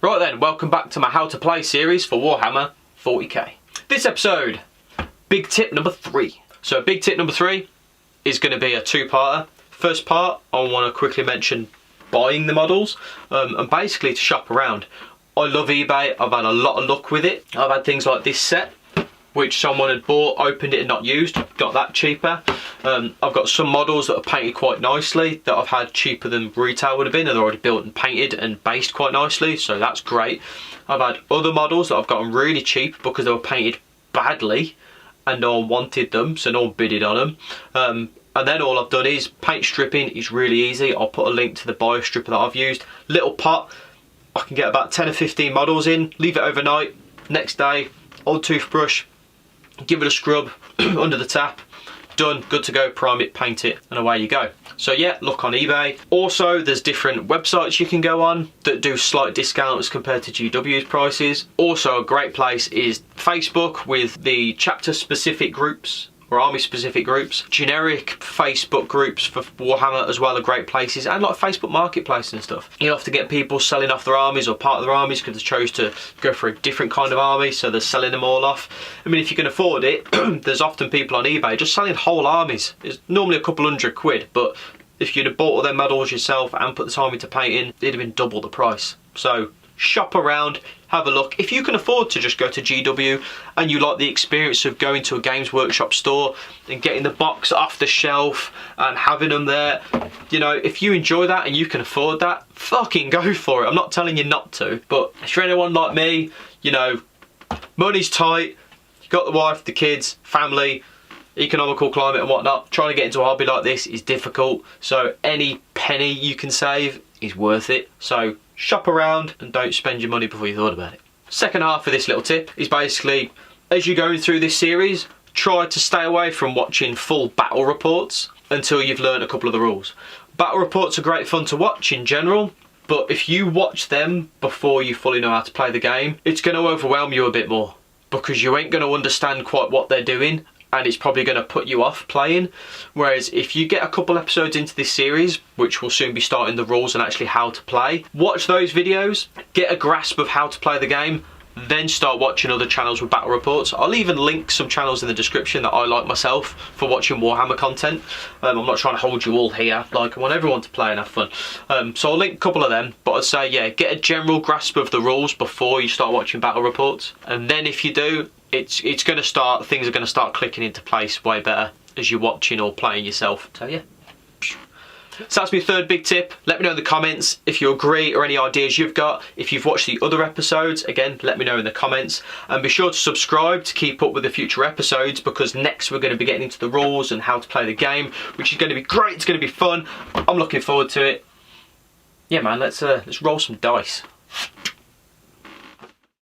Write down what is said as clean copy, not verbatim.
Right then, welcome back to my how to play series for Warhammer 40k. This episode, big tip number 3. So big tip number 3 is going to be a two-parter. First part, I want to quickly mention buying the models and basically to shop around. I love eBay, I've had a lot of luck with it. I've had things like this set, which someone had bought, opened it and not used, got that cheaper. I've got some models that are painted quite nicely that I've had cheaper than retail would have been, and they're already built and painted and based quite nicely, so that's great. I've had other models that I've gotten really cheap because they were painted badly and no one wanted them, so no one bidded on them. And then all I've done is paint stripping is really easy. I'll put a link to the bio stripper that I've used. Little pot, I can get about 10 or 15 models in, leave it overnight, next day, old toothbrush, give it a scrub under the tap, done, good to go, prime it, paint it, and away you go. So yeah, look on eBay. Also, there's different websites you can go on that do slight discounts compared to GW's prices. Also, a great place is Facebook with the chapter specific groups or army specific groups. Generic Facebook groups for Warhammer as well are great places, and like Facebook Marketplace and stuff. You have to get people selling off their armies or part of their armies because they chose to go for a different kind of army, so they're selling them all off. I mean, if you can afford it, there's often people on eBay just selling whole armies. It's normally a couple £100, but if you'd have bought all their models yourself and put the time into painting, it'd have been double the price. So shop around, have a look. If you can afford to just go to GW and you like the experience of going to a Games Workshop store and getting the box off the shelf and having them there, you know, if you enjoy that and you can afford that, fucking go for it. I'm not telling you not to, but if you're anyone like me, you know, money's tight, you've got the wife, the kids, family, economical climate and whatnot, trying to get into a hobby like this is difficult, so any penny you can save is worth it. So shop around and don't spend your money before you thought about it. Second half of this little tip is basically, as you're going through this series, try to stay away from watching full battle reports until you've learned a couple of the rules. Battle reports are great fun to watch in general, but if you watch them before you fully know how to play the game, it's going to overwhelm you a bit more because you ain't going to understand quite what they're doing, and it's probably going to put you off playing. Whereas if you get a couple episodes into this series, which will soon be starting the rules and actually how to play, watch those videos, get a grasp of how to play the game, then start watching other channels with battle reports. I'll even link some channels in the description that I like myself for watching Warhammer content. I'm not trying to hold you all here, like I want everyone to play and have fun. So I'll link a couple of them, but I'd say yeah, get a general grasp of the rules before you start watching battle reports, and then if you do, it's going to start, things are going to start clicking into place way better as you're watching or playing yourself. So yeah. So that's my third big tip. Let me know in the comments if you agree or any ideas you've got. If you've watched the other episodes, again, let me know in the comments. And be sure to subscribe to keep up with the future episodes, because next we're going to be getting into the rules and how to play the game, which is going to be great. It's going to be fun. I'm looking forward to it. Yeah, man, let's roll some dice.